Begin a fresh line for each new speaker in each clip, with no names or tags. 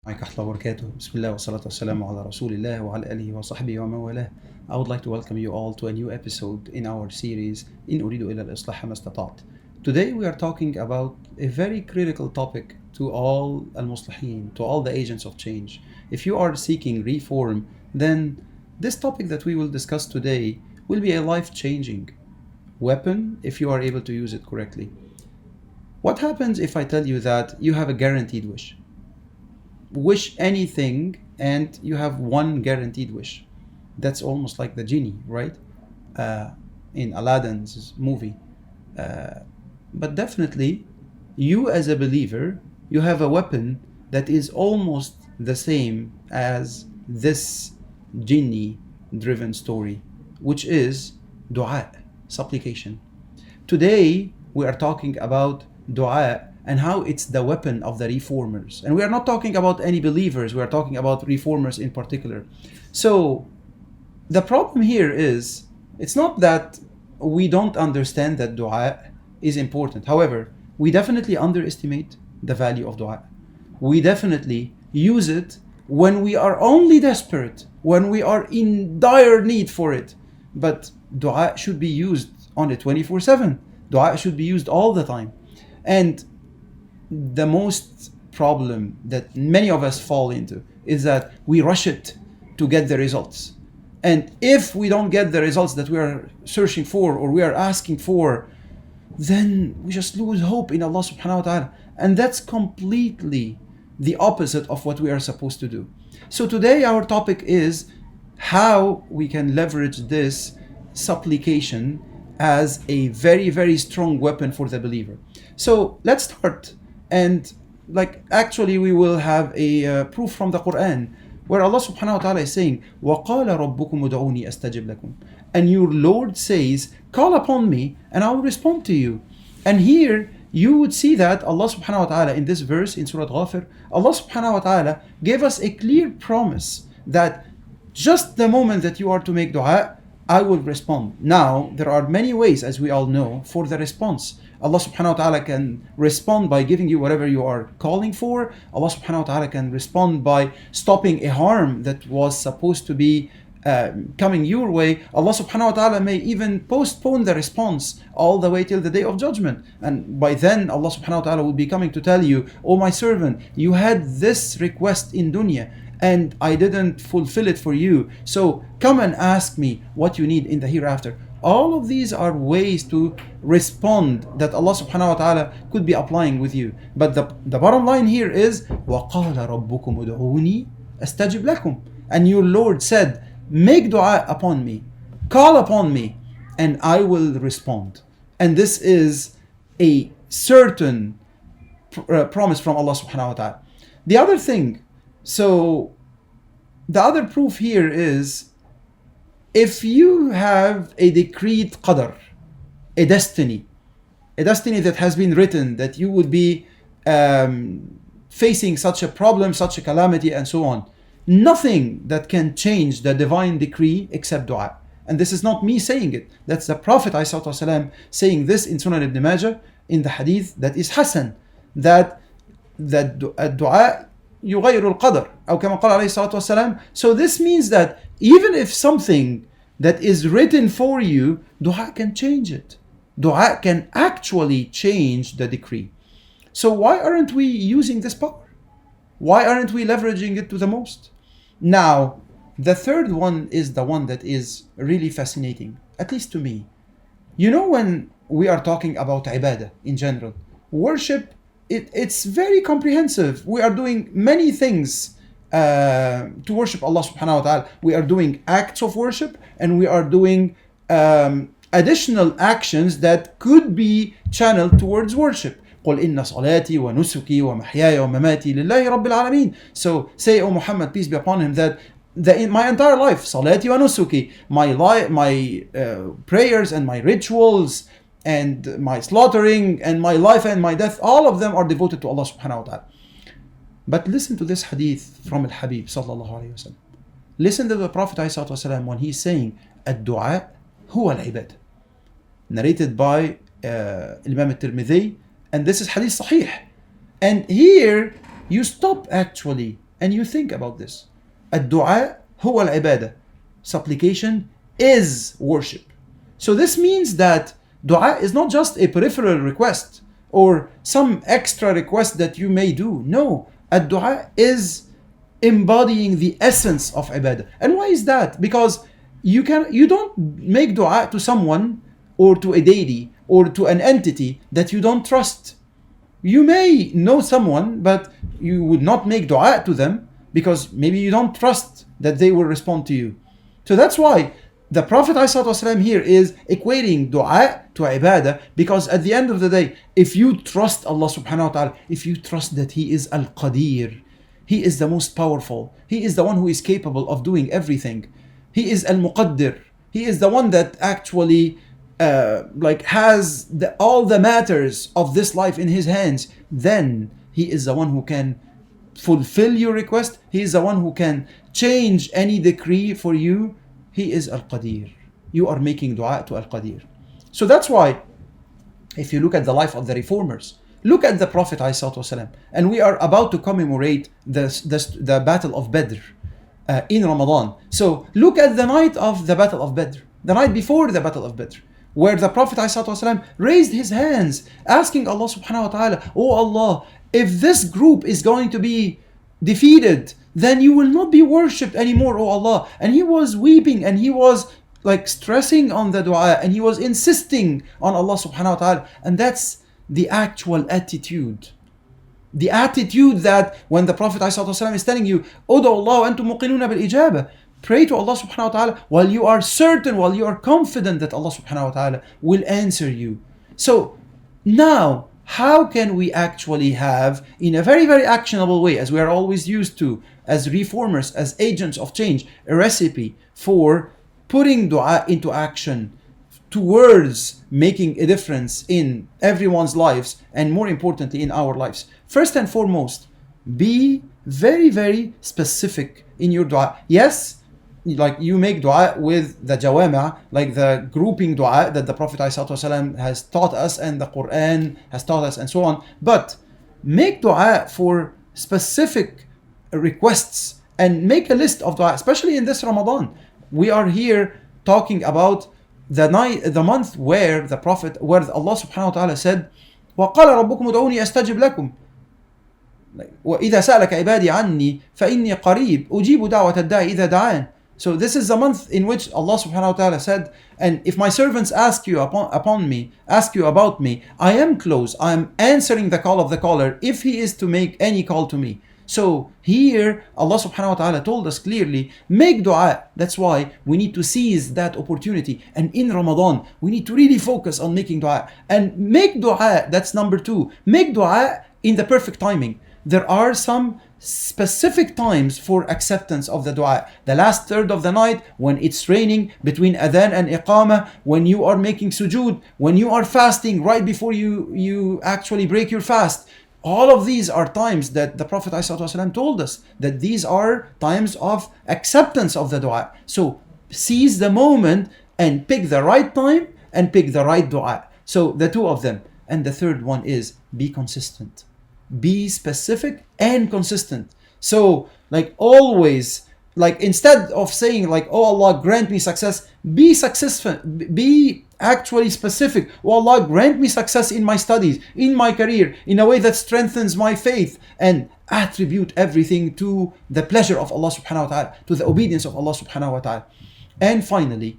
ورحمة الله وبركاته. بسم الله والصلاة والسلام على رسول الله وعلى آله وصحبه ومن والاه. I would like to welcome you all to a new episode in our series إن أريد إلا الإصلاح ما استطعت. Today we are talking about a very critical topic to all المصلحين, to all the agents of change. If you are seeking reform, then this topic that we will discuss today will be a life-changing weapon if you are able to use it correctly. What happens if I tell you that you have a guaranteed wish? Wish anything and you have one guaranteed wish. That's almost like the genie, right? In Aladdin's movie. But definitely, you as a believer, you have a weapon that is almost the same as this genie-driven story, which is dua, supplication. Today, we are talking about dua and how it's the weapon of the reformers. And we are not talking about any believers, we are talking about reformers in particular. So the problem here is, it's not that we don't understand that dua is important. However, we definitely underestimate the value of dua. We definitely use it when we are only desperate, when we are in dire need for it. But dua should be used on a 24/7. Dua should be used all the time. And the most problem that many of us fall into is that we rush it to get the results. And if we don't get the results that we are searching for or we are asking for, then we just lose hope in Allah subhanahu wa ta'ala. And that's completely the opposite of what we are supposed to do. So today our topic is how we can leverage this supplication as a very, very strong weapon for the believer. So let's start. And actually we will have a proof from the Quran where Allah subhanahu wa ta'ala is saying, وَقَالَ رَبُّكُمُ ادْعُونِي أَسْتَجِبْ لَكُمْ. And your Lord says, call upon me and I will respond to you. And here you would see that Allah subhanahu wa ta'ala in this verse in Surah Ghafir, Allah subhanahu wa ta'ala gave us a clear promise that just the moment that you are to make dua, I will respond. Now, there are many ways, as we all know, for the response. Allah subhanahu wa ta'ala can respond by giving you whatever you are calling for. Allah subhanahu wa ta'ala can respond by stopping a harm that was supposed to be coming your way. Allah subhanahu wa ta'ala may even postpone the response all the way till the day of judgment. And by then, Allah subhanahu wa ta'ala will be coming to tell you, oh my servant, you had this request in dunya and I didn't fulfill it for you. So come and ask me what you need in the hereafter. All of these are ways to respond that Allah subhanahu wa ta'ala could be applying with you. But the bottom line here is وَقَالَ رَبُّكُمُ ادْعُونِي أَسْتَجِبْ لَكُمْ. And your Lord said, make dua upon me, call upon me, and I will respond. And this is a certain promise from Allah subhanahu wa ta'ala. The other thing, so the other proof here is, if you have a decreed qadr, a destiny that has been written that you would be facing such a problem, such a calamity, and so on, nothing that can change the divine decree except dua. And this is not me saying it. That's the Prophet ﷺ saying this in Sunan ibn Majah in the hadith that is Hasan, that dua يغير القدر أو كما قال عليه الصلاة والسلام. So this means that even if something that is written for you, dua can change it. Dua can actually change the decree. So why aren't we using this power? Why aren't we leveraging it to the most? Now, the third one is the one that is really fascinating, at least to me. You know, when we are talking about ibadah in general, worship, it's very comprehensive. We are doing many things to worship Allah subhanahu wa ta'ala. We are doing acts of worship and we are doing additional actions that could be channeled towards worship. قُلْ إِنَّ صَلَاتِي وَنُسُكِي وَمَحْيَايَ وَمَمَاتِي لِلَّهِ رَبِّ الْعَالَمِينَ. So say, O Muhammad, peace be upon him, that my entire life, salati wa nusuki, my prayers and my rituals and my slaughtering and my life and my death, all of them are devoted to Allah subhanahu wa ta'ala. But listen to this hadith from Al-Habib sallallahu alayhi wa sallam. Listen to the Prophet when he's saying, الدعاء هو العبادة. Narrated by Imam al-Tirmidhi, and this is hadith sahih. And here you stop actually and you think about this. الدعاء هو العبادة. Supplication is worship. So this means that dua is not just a peripheral request or some extra request that you may do. No, ad-dua is embodying the essence of ibadah. And why is that? Because you don't make dua to someone or to a deity or to an entity that you don't trust. You may know someone, but you would not make dua to them because maybe you don't trust that they will respond to you. So that's why the Prophet ﷺ here is equating dua to ibadah, because at the end of the day, if you trust Allah subhanahu wa ta'ala, if you trust that He is Al-Qadir, He is the most powerful, He is the one who is capable of doing everything, He is Al-Muqaddir, He is the one that actually has all the matters of this life in His hands, then He is the one who can fulfill your request. He is the one who can change any decree for you. He is Al-Qadir. You are making dua to Al-Qadir. So that's why, if you look at the life of the reformers, look at the Prophet ﷺ, and we are about to commemorate the Battle of Badr in Ramadan. So look at the night of the Battle of Badr, the night before the Battle of Badr, where the Prophet ﷺ raised his hands, asking Allah subhanahu wa ta'ala, "Oh Allah, if this group is going to be defeated, then you will not be worshipped anymore, oh Allah." And he was weeping, and he was stressing on the dua, and he was insisting on Allah subhanahu wa ta'ala. And that's the actual attitude. The attitude that when the Prophet ﷺ is telling you, "Udu Allah wa antum muqinuna bil ijaba," pray to Allah subhanahu wa ta'ala while you are certain, while you are confident that Allah subhanahu wa ta'ala will answer you. So now, how can we actually have, in a very, very actionable way, as we are always used to, as reformers, as agents of change, a recipe for putting dua into action towards making a difference in everyone's lives, and more importantly in our lives? First and foremost, be very, very specific in your dua. Yes, like you make dua with the jawama, like the grouping dua that the Prophet ﷺ has taught us and the Quran has taught us and so on. But make dua for specific requests and make a list of dua, especially in this Ramadan. We are here talking about the month where Allah subhanahu wa ta'ala said, وَقَالَ رَبُّكُمُ ادْعُونِي أَسْتَجِبْ لَكُمْ وَإِذَا سَأَلَكَ عِبَادِي عَنِّي فَإِنِّي قَرِيبٌ أُجِيبُ دَعْوَةَ الدَّاعِ إِذَا دَعَانِ. So this is the month in which Allah subhanahu wa ta'ala said, "And if my servants ask you about me, I am close, I am answering the call of the caller if he is to make any call to me." So here Allah subhanahu wa ta'ala told us clearly, make dua. That's why we need to seize that opportunity. And in Ramadan, we need to really focus on making dua. And make dua, that's number 2. Make dua in the perfect timing. There are some specific times for acceptance of the dua. The last third of the night, when it's raining, between adhan and iqamah, when you are making sujood, when you are fasting, right before you actually break your fast. All of these are times that the Prophet ﷺ told us that these are times of acceptance of the dua. So seize the moment and pick the right time and pick the right dua. So the 2 of them. And the third one is be consistent. Be specific and consistent. So always, instead of saying "Oh Allah, grant me success," be successful. Be actually specific. "Oh Allah, grant me success in my studies, in my career, in a way that strengthens my faith," and attribute everything to the pleasure of Allah subhanahu wa ta'ala, to the obedience of Allah subhanahu wa ta'ala. And finally,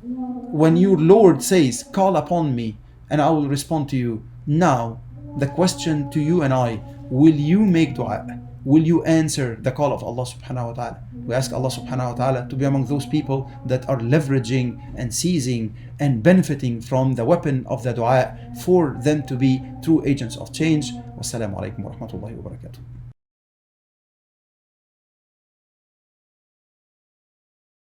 when your Lord says, "Call upon me and I will respond to you," now the question to you and I, will you make dua? Will you answer the call of Allah subhanahu wa ta'ala? We ask Allah subhanahu wa ta'ala to be among those people that are leveraging and seizing and benefiting from the weapon of the dua, for them to be true agents of change. Wassalamu alaikum wa rahmatullahi wa barakatuh.